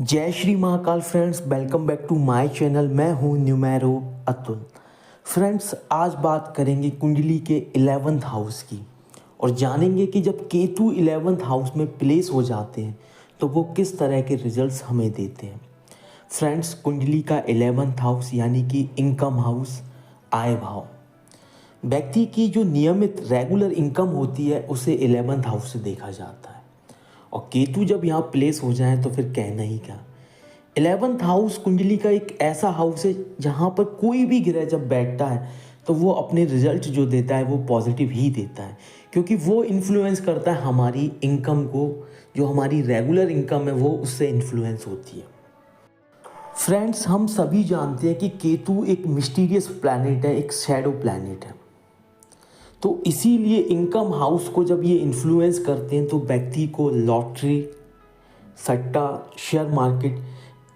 जय Shri Mahakal friends, welcome back to my channel. मैं हूं न्यूमेरो अतुल। फ्रेंड्स, आज बात करेंगे कुंडली के 11th हाउस की और जानेंगे कि जब केतु 11th हाउस में प्लेस हो जाते हैं तो वो किस तरह के रिजल्ट्स हमें देते हैं। फ्रेंड्स, कुंडली का 11th हाउस यानी कि इनकम हाउस, आय भाव, व्यक्ति की जो नियमित रेगुलर इनकम होती है उसे 11th हाउस से देखा जाता है। और केतु जब यहाँ प्लेस हो जाए तो फिर कहना ही क्या। 11th हाउस कुंडली का एक ऐसा हाउस है जहाँ पर कोई भी ग्रह जब बैठता है तो वो अपने रिजल्ट जो देता है वो पॉजिटिव ही देता है, क्योंकि वो इन्फ्लुएंस करता है हमारी इनकम को। जो हमारी रेगुलर इनकम है वो उससे इन्फ्लुएंस होती है। फ्रेंड्स, हम सभी जानते हैं कि केतु एक मिस्टीरियस प्लैनेट है, एक शैडो प्लैनेट है। तो इसीलिए इनकम हाउस को जब ये इन्फ्लुएंस करते हैं तो व्यक्ति को लॉटरी, सट्टा, शेयर मार्केट,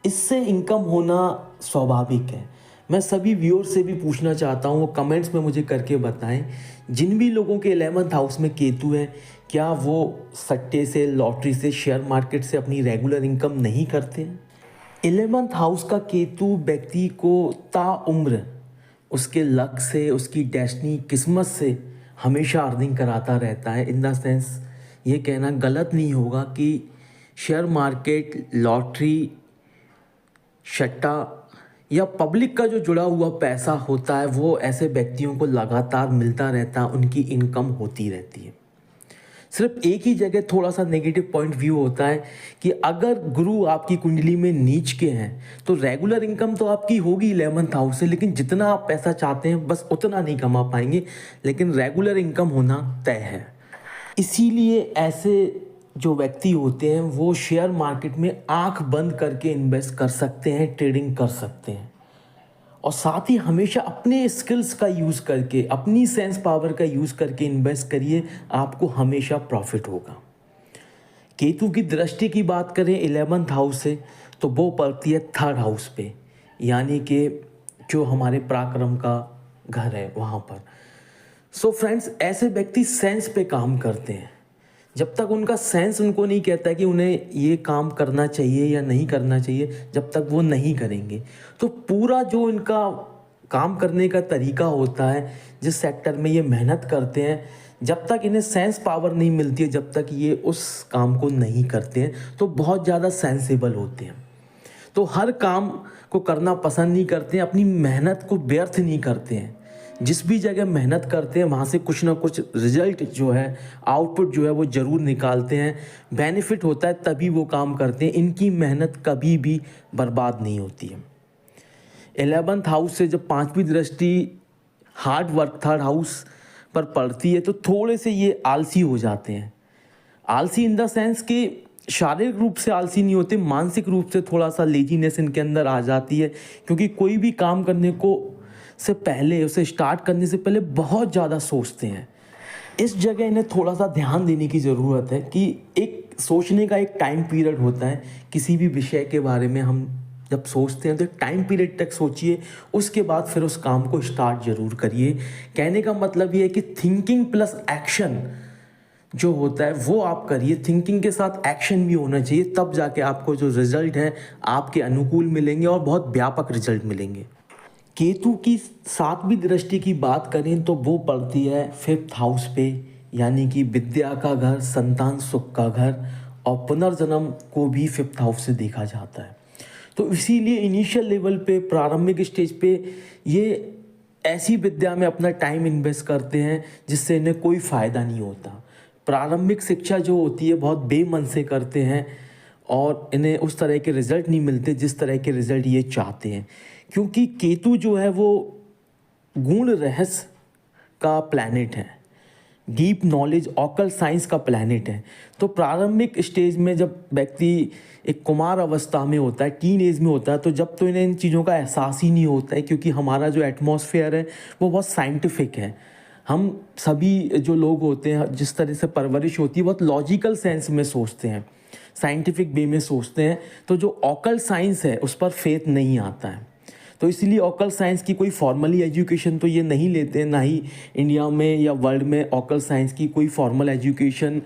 इससे इनकम होना स्वाभाविक है। मैं सभी व्यूअर्स से भी पूछना चाहता हूँ, वो कमेंट्स में मुझे करके बताएं, जिन भी लोगों के 11th हाउस में केतु है, क्या वो सट्टे से, लॉटरी से, शेयर मार्केट से अपनी रेगुलर इनकम नहीं करते हैं। 11th हाउस का केतु व्यक्ति को ताउम्र उसके लक से, उसकी डेस्टिनी, किस्मत से हमेशा अर्निंग कराता रहता है। इन द सेंस ये कहना गलत नहीं होगा कि शेयर मार्केट, लॉटरी, सट्टा या पब्लिक का जो जुड़ा हुआ पैसा होता है वो ऐसे व्यक्तियों को लगातार मिलता रहता है, उनकी इनकम होती रहती है। सिर्फ एक ही जगह थोड़ा सा नेगेटिव पॉइंट व्यू होता है कि अगर गुरु आपकी कुंडली में नीच के हैं तो रेगुलर इनकम तो आपकी होगी 11th हाउस से, लेकिन जितना आप पैसा चाहते हैं बस उतना नहीं कमा पाएंगे, लेकिन रेगुलर इनकम होना तय है। इसीलिए ऐसे जो व्यक्ति होते हैं वो शेयर मार्केट में आंख बंद करके इन्वेस्ट कर सकते हैं, ट्रेडिंग कर सकते हैं, और साथ ही हमेशा अपने स्किल्स का यूज़ करके, अपनी सेंस पावर का यूज़ करके इन्वेस्ट करिए, आपको हमेशा प्रॉफिट होगा। केतु की दृष्टि की बात करें 11th हाउस से तो वो पड़ती है 3rd हाउस पे, यानी कि जो हमारे पराक्रम का घर है वहाँ पर। सो फ्रेंड्स, ऐसे व्यक्ति सेंस पे काम करते हैं। जब तक उनका सेंस उनको नहीं कहता है कि उन्हें ये काम करना चाहिए या नहीं करना चाहिए, जब तक वो नहीं करेंगे। तो पूरा जो इनका काम करने का तरीका होता है, जिस सेक्टर में ये मेहनत करते हैं, जब तक इन्हें सेंस पावर नहीं मिलती है, जब तक ये उस काम को नहीं करते हैं, तो बहुत ज़्यादा सेंसेबल होते हैं। तो हर काम को करना पसंद नहीं करते हैं, अपनी मेहनत को व्यर्थ नहीं करते हैं। जिस भी जगह मेहनत करते हैं वहाँ से कुछ ना कुछ रिजल्ट जो है, आउटपुट जो है वो ज़रूर निकालते हैं। बेनिफिट होता है तभी वो काम करते हैं। इनकी मेहनत कभी भी बर्बाद नहीं होती है। 11th हाउस से जब 5वीं दृष्टि हार्ड वर्क 3rd हाउस पर पड़ती है तो थोड़े से ये आलसी हो जाते हैं। आलसी इन द सेंस कि शारीरिक रूप से आलसी नहीं होते, मानसिक रूप से थोड़ा सा लेजीनेस इनके अंदर आ जाती है, क्योंकि कोई भी काम करने को से पहले, उसे स्टार्ट करने से पहले बहुत ज़्यादा सोचते हैं। इस जगह इन्हें थोड़ा सा ध्यान देने की ज़रूरत है कि एक सोचने का एक टाइम पीरियड होता है। किसी भी विषय के बारे में हम जब सोचते हैं तो एक टाइम पीरियड तक सोचिए, उसके बाद फिर उस काम को स्टार्ट ज़रूर करिए। कहने का मतलब ये है कि थिंकिंग प्लस एक्शन जो होता है वो आप करिए। थिंकिंग के साथ एक्शन भी होना चाहिए, तब जाके आपको जो रिजल्ट है आपके अनुकूल मिलेंगे और बहुत व्यापक रिजल्ट मिलेंगे। केतु की 7वीं दृष्टि की बात करें तो वो पड़ती है 5th हाउस पे, यानी कि विद्या का घर, संतान सुख का घर, और पुनर्जन्म को भी 5th हाउस से देखा जाता है। तो इसीलिए इनिशियल लेवल पे, प्रारंभिक स्टेज पे ये ऐसी विद्या में अपना टाइम इन्वेस्ट करते हैं जिससे इन्हें कोई फ़ायदा नहीं होता। प्रारंभिक शिक्षा जो होती है बहुत बेमन से करते हैं और इन्हें उस तरह के रिज़ल्ट नहीं मिलते जिस तरह के रिज़ल्ट ये चाहते हैं, क्योंकि केतु जो है वो गूढ़ रहस्य का प्लैनेट है, डीप नॉलेज, ऑकल साइंस का प्लैनेट है। तो प्रारंभिक स्टेज में जब व्यक्ति एक कुमार अवस्था में होता है, टीन एज में होता है, तो जब तो इन्हें इन चीज़ों का एहसास ही नहीं होता है, क्योंकि हमारा जो एटमॉस्फेयर है वो बहुत साइंटिफिक है। हम सभी जो लोग होते हैं, जिस तरह से परवरिश होती है, बहुत लॉजिकल सेंस में सोचते हैं, साइंटिफिक वे में सोचते हैं। तो जो ऑकल साइंस है उस पर फेथ नहीं आता है। तो इसलिए ऑकल साइंस की कोई फॉर्मली एजुकेशन तो ये नहीं लेते हैं, ना ही इंडिया में या वर्ल्ड में ऑकल साइंस की कोई फॉर्मल एजुकेशन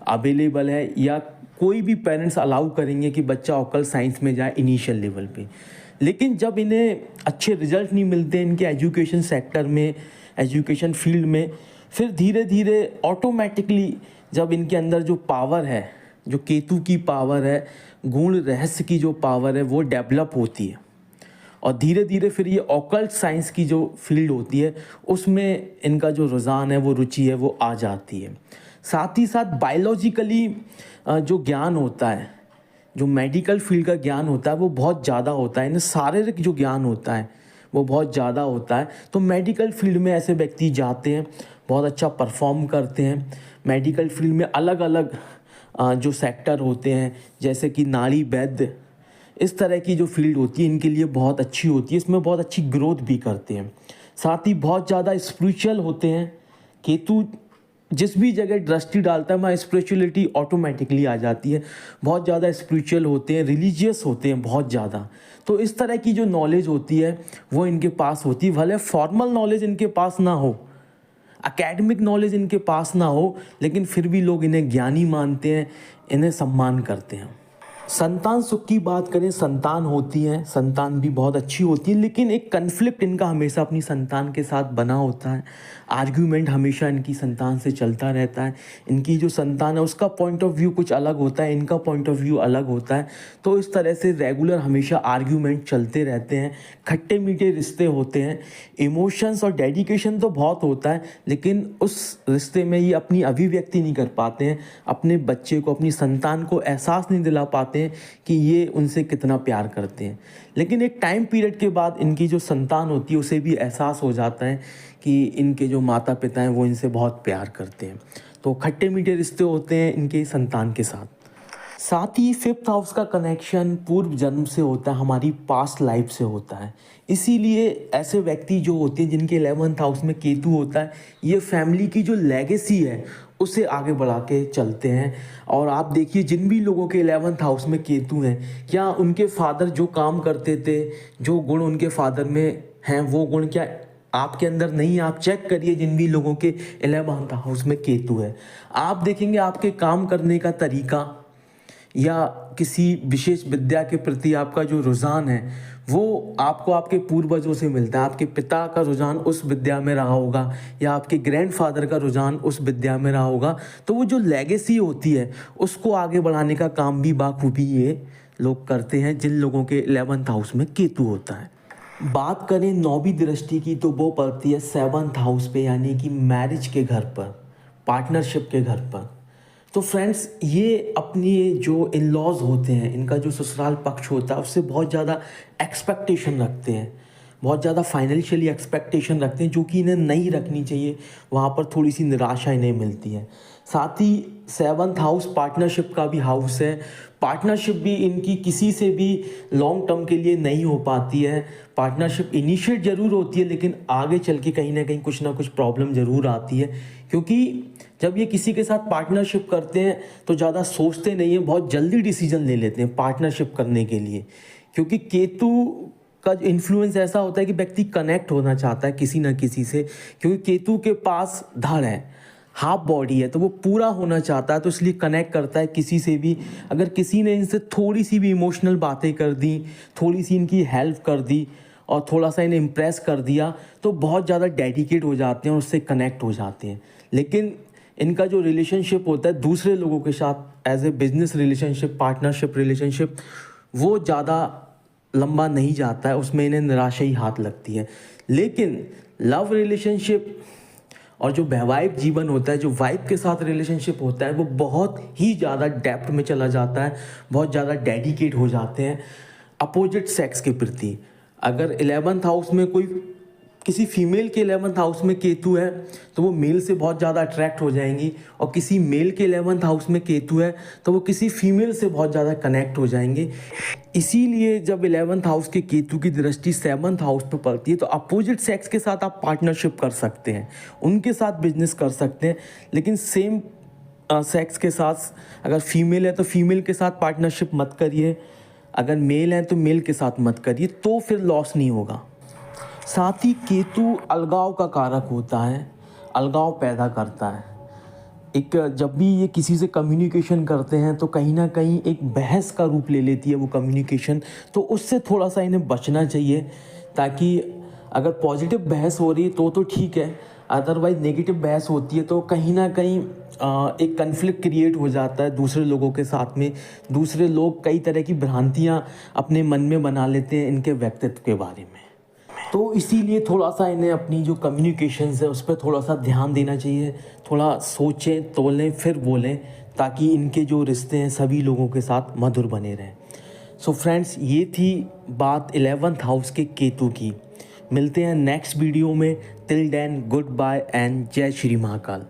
अवेलेबल है या कोई भी पेरेंट्स अलाउ करेंगे कि बच्चा ऑकल्ट साइंस में जाए इनिशियल लेवल पे। लेकिन जब इन्हें अच्छे रिजल्ट नहीं मिलते इनके एजुकेशन सेक्टर में, एजुकेशन फील्ड में, फिर धीरे धीरे ऑटोमेटिकली जब इनके अंदर जो पावर है, जो केतु की पावर है, गुण रहस्य की जो पावर है, वो डेवलप होती है और धीरे धीरे फिर ये ऑकल्ट साइंस की जो फील्ड होती है उसमें इनका जो रुझान है, वो रुचि है, वो आ जाती है। साथ ही साथ बायोलॉजिकली जो ज्ञान होता है, जो मेडिकल फील्ड का ज्ञान होता है, वो बहुत ज़्यादा होता है। इन्हें शारीरिक जो ज्ञान होता है वो बहुत ज़्यादा होता है। तो मेडिकल फील्ड में ऐसे व्यक्ति जाते हैं, बहुत अच्छा परफॉर्म करते हैं। मेडिकल फील्ड में अलग अलग जो सेक्टर होते हैं, जैसे कि नाड़ी वैद्य, इस तरह की जो फील्ड होती है इनके लिए बहुत अच्छी होती है, इसमें बहुत अच्छी ग्रोथ भी करते हैं। साथ ही बहुत ज़्यादा स्पिरिचुअल होते हैं। केतु जिस भी जगह दृष्टि डालता है वहाँ स्पिरिचुअलिटी ऑटोमेटिकली आ जाती है। बहुत ज़्यादा स्पिरिचुअल होते हैं, रिलीजियस होते हैं बहुत ज़्यादा। तो इस तरह की जो नॉलेज होती है वो इनके पास होती है। भले फॉर्मल नॉलेज इनके पास ना हो, एकेडमिक नॉलेज इनके पास ना हो, लेकिन फिर भी लोग इन्हें ज्ञानी मानते हैं, इन्हें सम्मान करते हैं। संतान सुख की बात करें, संतान होती है, संतान भी बहुत अच्छी होती है, लेकिन एक कन्फ्लिक्ट इनका हमेशा अपनी संतान के साथ बना होता है। आर्ग्यूमेंट हमेशा इनकी संतान से चलता रहता है। इनकी जो संतान है उसका पॉइंट ऑफ व्यू कुछ अलग होता है, इनका पॉइंट ऑफ व्यू अलग होता है। तो इस तरह से रेगुलर हमेशा आर्ग्यूमेंट चलते रहते हैं, खट्टे मीठे रिश्ते होते हैं। इमोशंस और डेडिकेशन तो बहुत होता है, लेकिन उस रिश्ते में ये अपनी अभिव्यक्ति नहीं कर पाते हैं, अपने बच्चे को, अपनी संतान को एहसास नहीं दिला पाते हैं कि ये उनसे कितना प्यार करते हैं। लेकिन एक टाइम पीरियड के बाद इनकी जो संतान होती है उसे भी एहसास हो जाता है कि इनके जो माता पिता हैं वो इनसे बहुत प्यार करते हैं। तो खट्टे मीठे रिश्ते होते हैं इनके संतान के साथ। साथ ही फिफ्थ हाउस का कनेक्शन पूर्व जन्म से होता है, हमारी पास्ट लाइफ से होता है। इसीलिए ऐसे व्यक्ति जो होते हैं जिनके 11th हाउस में केतु होता है, ये फैमिली की जो लेगेसी है उसे आगे बढ़ा के चलते हैं। और आप देखिए जिन भी लोगों के 11th हाउस में केतु हैं, क्या उनके फादर जो काम करते थे, जो गुण उनके फादर में हैं, वो गुण क्या आपके अंदर नहीं है? आप चेक करिए जिन भी लोगों के 11th हाउस में केतु है, आप देखेंगे आपके काम करने का तरीका या किसी विशेष विद्या के प्रति आपका जो रुझान है वो आपको आपके पूर्वजों से मिलता है। आपके पिता का रुझान उस विद्या में रहा होगा या आपके ग्रैंडफादर का रुझान उस विद्या में रहा होगा। तो वो जो लेगेसी होती है उसको आगे बढ़ाने का काम भी बाखूबी ये लोग करते हैं जिन लोगों के 11th हाउस में केतु होता है। बात करें 9वीं दृष्टि की तो वो पड़ती है 7th हाउस पे, यानी कि मैरिज के घर पर, पार्टनरशिप के घर पर। तो फ्रेंड्स, ये अपनी जो इन लॉज होते हैं, इनका जो ससुराल पक्ष होता है उससे बहुत ज़्यादा एक्सपेक्टेशन रखते हैं, बहुत ज़्यादा फाइनेंशियली एक्सपेक्टेशन रखते हैं, जो कि इन्हें नहीं रखनी चाहिए। वहाँ पर थोड़ी सी निराशा इन्हें मिलती है। साथ ही 7th हाउस पार्टनरशिप का भी हाउस है। पार्टनरशिप भी इनकी किसी से भी लॉन्ग टर्म के लिए नहीं हो पाती है। पार्टनरशिप इनिशिएट ज़रूर होती है, लेकिन आगे चल के कहीं ना कुछ प्रॉब्लम ज़रूर आती है, क्योंकि जब ये किसी के साथ पार्टनरशिप करते हैं तो ज़्यादा सोचते नहीं हैं, बहुत जल्दी डिसीजन ले लेते हैं पार्टनरशिप करने के लिए। क्योंकि केतु का इन्फ्लुएंस ऐसा होता है कि व्यक्ति कनेक्ट होना चाहता है किसी ना किसी से, क्योंकि केतु के पास धड़ है, हाफ बॉडी है, तो वो पूरा होना चाहता है, तो इसलिए कनेक्ट करता है किसी से भी। अगर किसी ने इनसे थोड़ी सी भी इमोशनल बातें कर दी, थोड़ी सी इनकी हेल्प कर दी और थोड़ा सा इन्हें इम्प्रेस कर दिया, तो बहुत ज़्यादा डेडिकेट हो जाते हैं और उससे कनेक्ट हो जाते हैं। लेकिन इनका जो रिलेशनशिप होता है दूसरे लोगों के साथ, as a business relationship, partnership relationship, वो ज़्यादा लंबा नहीं जाता है, उसमें इन्हें निराशा ही हाथ लगती है। लेकिन लव रिलेशनशिप और जो वैवाहिक जीवन होता है, जो वाइफ के साथ रिलेशनशिप होता है, वो बहुत ही ज़्यादा डेप्थ में चला जाता है, बहुत ज़्यादा डेडिकेट हो जाते हैं अपोजिट सेक्स के प्रति। अगर 11th हाउस में कोई किसी फीमेल के 11th हाउस में केतु है तो वो मेल से बहुत ज़्यादा अट्रैक्ट हो जाएंगी, और किसी मेल के 11th हाउस में केतु है तो वो किसी फीमेल से बहुत ज़्यादा कनेक्ट हो जाएंगे। इसीलिए जब 11th हाउस के केतु की दृष्टि 7th हाउस पे पड़ती है तो अपोजिट सेक्स के साथ आप पार्टनरशिप कर सकते हैं, उनके साथ बिजनेस कर सकते हैं, लेकिन सेम सेक्स के साथ अगर फीमेल है तो फीमेल के साथ पार्टनरशिप मत करिए, अगर मेल है तो मेल के साथ मत करिए, तो फिर लॉस नहीं होगा। साथ ही केतु अलगाव का कारक होता है, अलगाव पैदा करता है। एक जब भी ये किसी से कम्युनिकेशन करते हैं तो कहीं ना कहीं एक बहस का रूप ले लेती है वो कम्युनिकेशन। तो उससे थोड़ा सा इन्हें बचना चाहिए, ताकि अगर पॉजिटिव बहस हो रही है तो ठीक है, अदरवाइज नेगेटिव बहस होती है तो कहीं ना कहीं एक कन्फ्लिक्ट क्रिएट हो जाता है दूसरे लोगों के साथ में। दूसरे लोग कई तरह की भ्रांतियाँ अपने मन में बना लेते हैं इनके व्यक्तित्व के बारे में। तो इसीलिए थोड़ा सा इन्हें अपनी जो कम्युनिकेशंस है उस पर थोड़ा सा ध्यान देना चाहिए, थोड़ा सोचें तोलें फिर बोलें, ताकि इनके जो रिश्ते हैं सभी लोगों के साथ मधुर बने रहें। सो फ्रेंड्स, ये थी बात 11th हाउस के केतु की। मिलते हैं नेक्स्ट वीडियो में। Till then goodbye and जय श्री महाकाल।